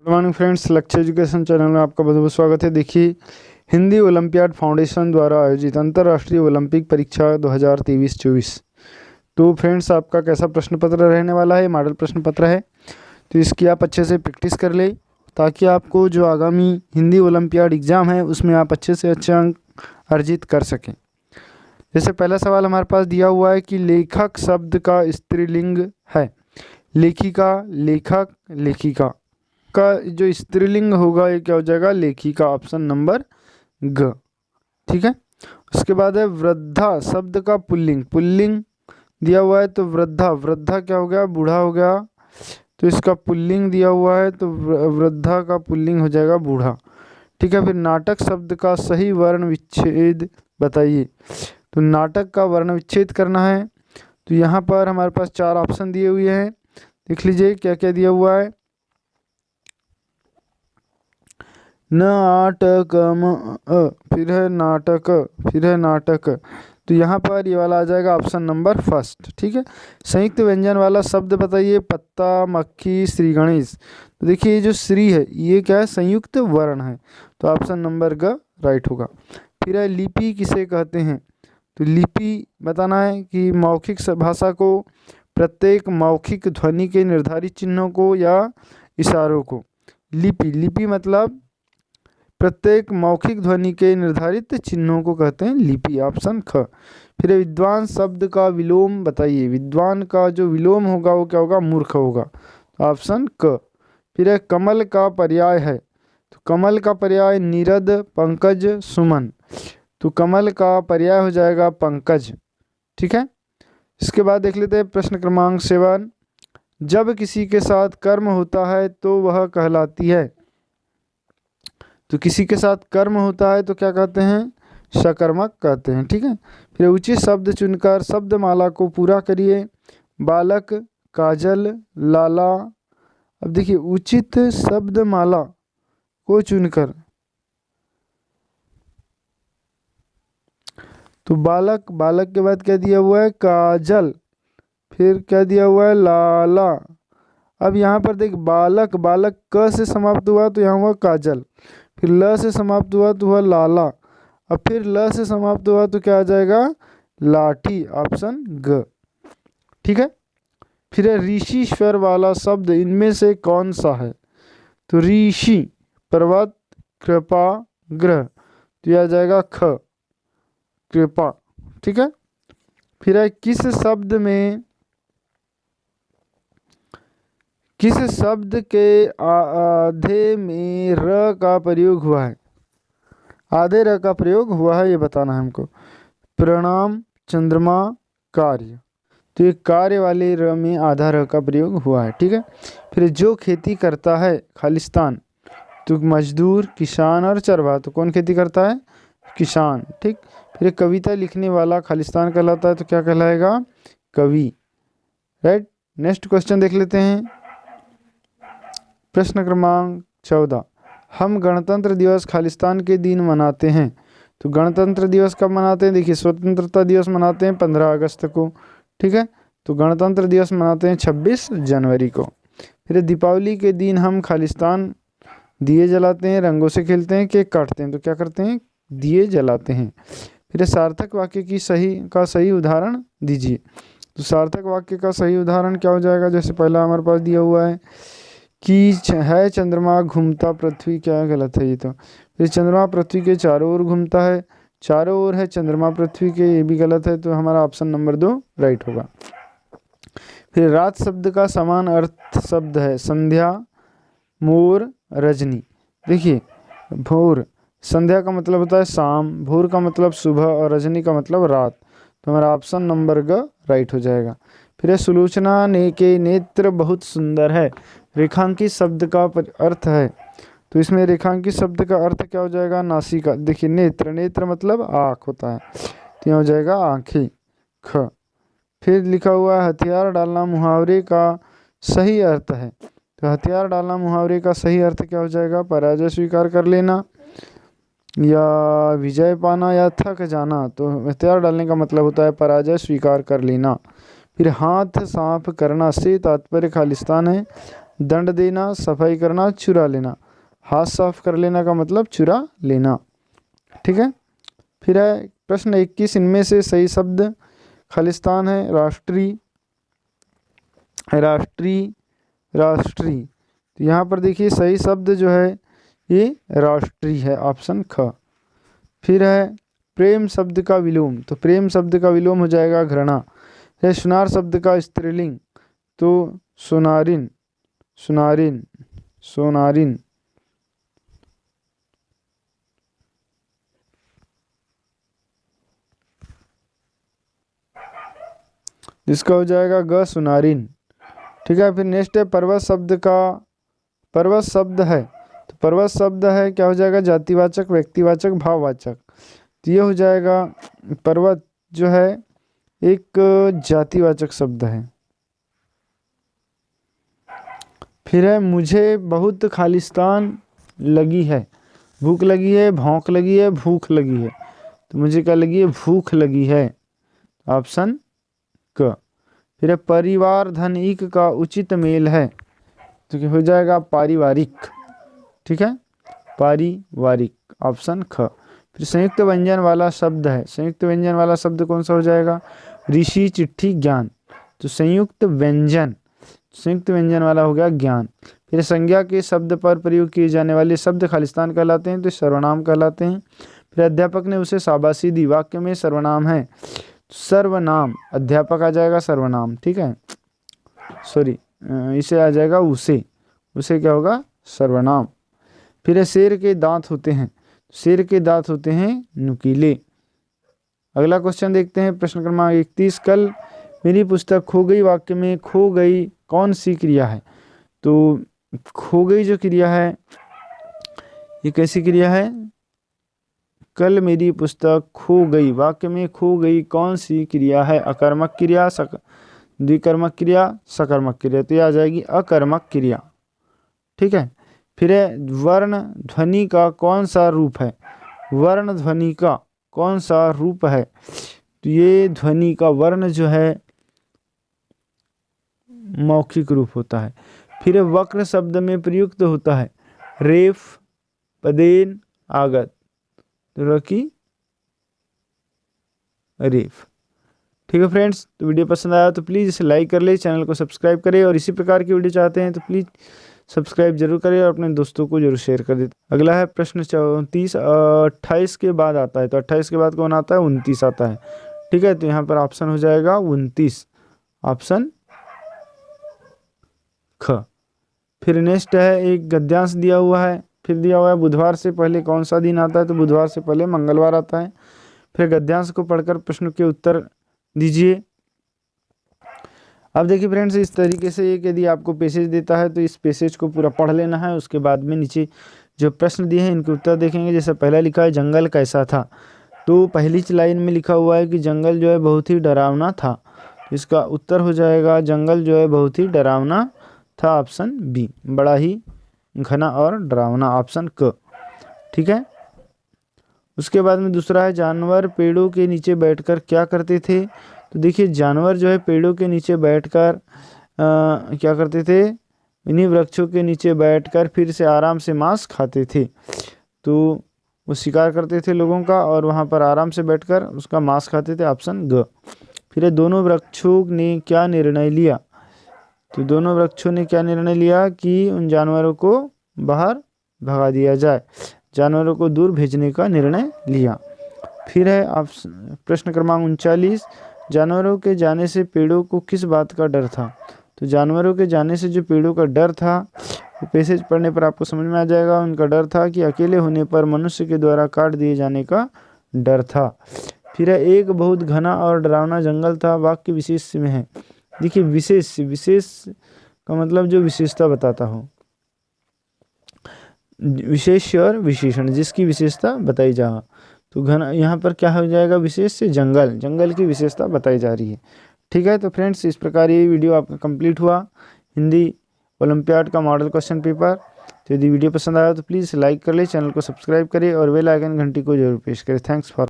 Good morning friends, लक्ष्य education channel में आपका बहुत बहुत स्वागत है। देखिए, हिंदी ओलंपियाड फाउंडेशन द्वारा आयोजित अंतर्राष्ट्रीय ओलंपिक परीक्षा 2023-24। तो फ्रेंड्स, आपका कैसा प्रश्न पत्र रहने वाला है? मॉडल प्रश्न पत्र है, तो इसकी आप अच्छे से प्रैक्टिस कर ले ताकि आपको जो आगामी हिंदी ओलंपियाड एग्ज़ाम है उसमें आप अच्छे से अच्छे अंक अर्जित कर सकें। जैसे पहला सवाल हमारे पास दिया हुआ है कि लेखक शब्द का स्त्रीलिंग है। लेखिका, लेखक, लेखिका का जो स्त्रीलिंग होगा ये क्या हो जाएगा? लेखिका, ऑप्शन नंबर ग। ठीक है। उसके बाद है वृद्धा शब्द का पुल्लिंग। पुल्लिंग दिया हुआ है तो वृद्धा, वृद्धा क्या हो गया? बूढ़ा हो गया। तो इसका पुल्लिंग दिया हुआ है तो वृद्धा का पुल्लिंग हो जाएगा बूढ़ा। ठीक है। फिर नाटक शब्द का सही वर्ण विच्छेद बताइए। तो नाटक का वर्ण विच्छेद करना है तो यहाँ पर हमारे पास 4 ऑप्शन दिए हुए हैं। देख लीजिए क्या क्या दिया हुआ है। नाटकम, फिर है नाटक, फिर है नाटक। तो यहाँ पर ये वाला आ जाएगा ऑप्शन नंबर फर्स्ट। ठीक है। संयुक्त व्यंजन वाला शब्द बताइए। पत्ता, मक्खी, श्री गणेश। तो देखिए ये जो श्री है ये क्या है? संयुक्त वर्ण है, तो ऑप्शन नंबर ग राइट होगा। फिर है लिपि किसे कहते हैं? तो लिपि बताना है कि मौखिक भाषा को प्रत्येक मौखिक ध्वनि के निर्धारित चिन्हों को या इशारों को। लिपि, लिपि मतलब प्रत्येक मौखिक ध्वनि के निर्धारित चिन्हों को कहते हैं लिपि, ऑप्शन ख। फिर विद्वान शब्द का विलोम बताइए। विद्वान का जो विलोम होगा वो क्या होगा? मूर्ख होगा, ऑप्शन क। फिर है कमल का पर्याय है। तो कमल का पर्याय नीरद, पंकज, सुमन। तो कमल का पर्याय हो जाएगा पंकज। ठीक है। इसके बाद देख लेते हैं प्रश्न क्रमांक 7। जब किसी के साथ कर्म होता है तो वह कहलाती है। तो किसी के साथ कर्म होता है तो क्या कहते हैं? सकर्मक कहते हैं। ठीक है। फिर उचित शब्द चुनकर शब्दमाला को पूरा करिए। बालक, काजल, लाला। अब देखिए उचित शब्दमाला को चुनकर, तो बालक, बालक के बाद क्या दिया हुआ है? काजल। फिर क्या दिया हुआ है? लाला। अब यहाँ पर देख बालक, बालक क से समाप्त हुआ तो यहाँ हुआ काजल। फिर ल से समाप्त हुआ तो हुआ लाला। अब फिर ल से समाप्त हुआ तो क्या आ जाएगा? लाठी, ऑप्शन ग। ठीक है। फिर है ऋषि स्वर वाला शब्द इनमें से कौन सा है? तो ऋषि, पर्वत, कृपा, ग्रह। तो यह आ जाएगा ख, कृपा। ठीक है। फिर है किस शब्द में, किस शब्द के आधे में र का प्रयोग हुआ है? आधे र का प्रयोग हुआ है ये बताना है हमको। प्रणाम, चंद्रमा, कार्य। तो ये कार्य वाले र में आधा र का प्रयोग हुआ है। ठीक है। फिर जो खेती करता है खालिस्तान, तो मजदूर, किसान और चरवाहा। तो कौन खेती करता है? किसान। ठीक। फिर कविता लिखने वाला खालिस्तान कहलाता है तो क्या कहलाएगा? कवि। राइट। नेक्स्ट क्वेश्चन देख लेते हैं। प्रश्न क्रमांक 14। हम गणतंत्र दिवस खालिस्तान के दिन मनाते हैं। तो गणतंत्र दिवस कब मनाते हैं? देखिए स्वतंत्रता दिवस मनाते हैं 15 अगस्त को। ठीक है। तो गणतंत्र दिवस मनाते हैं 26 जनवरी को। फिर दीपावली के दिन हम खालिस्तान दिए जलाते हैं, रंगों से खेलते हैं, केक काटते हैं। तो क्या करते हैं? दिए जलाते हैं। फिर सार्थक वाक्य की सही उदाहरण दीजिए। तो सार्थक वाक्य का सही उदाहरण क्या हो जाएगा? जैसे पहला हमारे पास दिया हुआ है कि है चंद्रमा घूमता पृथ्वी, क्या गलत है ये तो। फिर चंद्रमा पृथ्वी के चारों ओर घूमता है, चारों ओर है चंद्रमा पृथ्वी के, ये भी गलत है, तो हमारा ऑप्शन नंबर 2 राइट होगा। फिर रात शब्द का समान अर्थ शब्द है। संध्या, मोर, रजनी। देखिए भोर, संध्या का मतलब होता है शाम, भोर का मतलब सुबह और रजनी का मतलब रात। तो हमारा ऑप्शन नंबर ग राइट हो जाएगा। फिर सुलोचना ने के नेत्र बहुत सुंदर है। रेखांकित शब्द का अर्थ है। तो इसमें रेखांकित शब्द का अर्थ क्या हो जाएगा? नासिका। देखिए नेत्र, नेत्र मतलब आँख होता है, तो यहाँ हो जाएगा आँखें, ख। फिर लिखा हुआ है हथियार डालना मुहावरे का सही अर्थ है। तो हथियार डालना मुहावरे का सही अर्थ क्या हो जाएगा? पराजय स्वीकार कर लेना, या विजय पाना, या थक जाना। तो हथियार डालने का मतलब होता है पराजय स्वीकार कर लेना। फिर हाथ साफ करना से तात्पर्य खालिस्तान है, दंड देना, सफाई करना, चुरा लेना। हाथ साफ कर लेना का मतलब चुरा लेना। ठीक है। फिर है प्रश्न 21, इनमें से सही शब्द खालिस्तान है राष्ट्रीय, राष्ट्रीय, राष्ट्रीय। तो यहाँ पर देखिए सही शब्द जो है ये राष्ट्रीय है, ऑप्शन ख। फिर है प्रेम शब्द का विलोम, तो प्रेम शब्द का विलोम हो जाएगा घृणा। है सुनार शब्द का स्त्रीलिंग, तो सुनारिन, सुनारिन, सोनारिन। जिसका हो जाएगा ग, सुनारिन। ठीक है। फिर नेक्स्ट है पर्वत शब्द का, पर्वत शब्द है, तो पर्वत शब्द है क्या हो जाएगा, जातिवाचक, व्यक्तिवाचक, भाववाचक। तो ये हो जाएगा पर्वत जो है एक जातिवाचक शब्द है। फिर है मुझे बहुत खालिस्तान लगी है, भूख लगी है, भौंक लगी है, भूख लगी है। तो मुझे क्या लगी है, भूख लगी है, ऑप्शन क। फिर है परिवार धन ईक का उचित मेल है, तो क्या हो जाएगा पारिवारिक। ठीक है, पारिवारिक, ऑप्शन ख। फिर संयुक्त व्यंजन वाला शब्द है, संयुक्त व्यंजन वाला शब्द कौन सा हो जाएगा, ऋषि, चिट्ठी, ज्ञान। तो संयुक्त व्यंजन, संयुक्त व्यंजन वाला हो गया ज्ञान। फिर संज्ञा के शब्द पर प्रयोग किए जाने वाले शब्द खालिस्तान कहलाते हैं, तो सर्वनाम कहलाते हैं। फिर अध्यापक ने उसे शाबाशी दी, वाक्य में सर्वनाम है, सर्वनाम, अध्यापक आ जाएगा सर्वनाम। ठीक है, सॉरी इसे आ जाएगा उसे, उसे क्या होगा, सर्वनाम। फिर शेर के दांत होते हैं, शेर के दांत होते हैं नुकीले। अगला क्वेश्चन देखते हैं, प्रश्न क्रमांक 31, कल मेरी पुस्तक खो गई, वाक्य में खो गई कौन सी क्रिया है। तो खो गई जो क्रिया है ये कैसी क्रिया है, कल मेरी पुस्तक खो गई, वाक्य में खो गई कौन सी क्रिया है, अकर्मक क्रिया, द्विकर्मक क्रिया, सकर्मक क्रिया। तो ये आ जाएगी अकर्मक क्रिया। ठीक है। फिर है वर्ण ध्वनि का कौन सा रूप है, वर्ण ध्वनि का कौन सा रूप है। तो ये ध्वनि का वर्ण जो है मौखिक रूप होता है। फिर वक्र शब्द में प्रयुक्त होता है रेफ, पदेन, आगत। तो रखी रेफ। ठीक है फ्रेंड्स, तो वीडियो पसंद आया तो प्लीज़ इसे लाइक कर ले, चैनल को सब्सक्राइब करें, और इसी प्रकार की वीडियो चाहते हैं तो प्लीज़ सब्सक्राइब जरूर करें और अपने दोस्तों को जरूर शेयर कर दें। अगला है प्रश्न 34, 28 के बाद आता है, तो 28 के बाद कौन आता है, 29 आता है। ठीक है, तो यहाँ पर ऑप्शन हो जाएगा 29, ऑप्शन ख। फिर नेक्स्ट है एक गद्यांश दिया हुआ है, फिर दिया हुआ है बुधवार से पहले कौन सा दिन आता है, तो बुधवार से पहले मंगलवार आता है। फिर गद्यांश को पढ़कर प्रश्न के उत्तर दीजिए। अब देखिए फ्रेंड्स, इस तरीके से एक यदि आपको पैसेज देता है तो इस पैसेज को पूरा पढ़ लेना है, उसके बाद में नीचे जो प्रश्न दिए हैं इनके उत्तर देखेंगे। जैसे पहला लिखा है जंगल कैसा था, तो पहली लाइन में लिखा हुआ है कि जंगल जो है बहुत ही डरावना था। इसका उत्तर हो जाएगा जंगल जो है बहुत ही डरावना था, ऑप्शन बी, बड़ा ही घना और डरावना, ऑप्शन क। ठीक है। उसके बाद में दूसरा है जानवर पेड़ों के नीचे बैठकर क्या करते थे। तो देखिए जानवर जो है पेड़ों के नीचे बैठकर क्या करते थे, इन्हीं वृक्षों के नीचे बैठकर फिर से आराम से मांस खाते थे। तो वो शिकार करते थे लोगों का और वहाँ पर आराम से बैठकर उसका मांस खाते थे, ऑप्शन ग। फिर दोनों वृक्षों ने क्या निर्णय लिया, तो दोनों वृक्षों ने क्या निर्णय लिया कि उन जानवरों को बाहर भगा दिया जाए, जानवरों को दूर भेजने का निर्णय लिया। फिर है ऑप्शन प्रश्न क्रमांक 39, जानवरों के जाने से पेड़ों को किस बात का डर था। तो जानवरों के जाने से जो पेड़ों का डर था वो पैसेज पढ़ने पर आपको समझ में आ जाएगा। उनका डर था कि अकेले होने पर मनुष्य के द्वारा काट दिए जाने का डर था। फिर है एक बहुत घना और डरावना जंगल था, वाक्य विशेष में है। देखिए विशेष, विशेष का मतलब जो विशेषता बताता हो, विशेष और विशेषण जिसकी विशेषता बताई जा। तो घना यहाँ पर क्या हो जाएगा, विशेष से जंगल, जंगल की विशेषता बताई जा रही है। ठीक है, तो फ्रेंड्स इस प्रकार ये वीडियो आपका कंप्लीट हुआ हिंदी ओलंपियाड का मॉडल क्वेश्चन पेपर। तो यदि वीडियो पसंद आया तो प्लीज़ लाइक कर ले, चैनल को सब्सक्राइब करें और बेल आइकन घंटी को जरूर प्रेस करें। Thanks for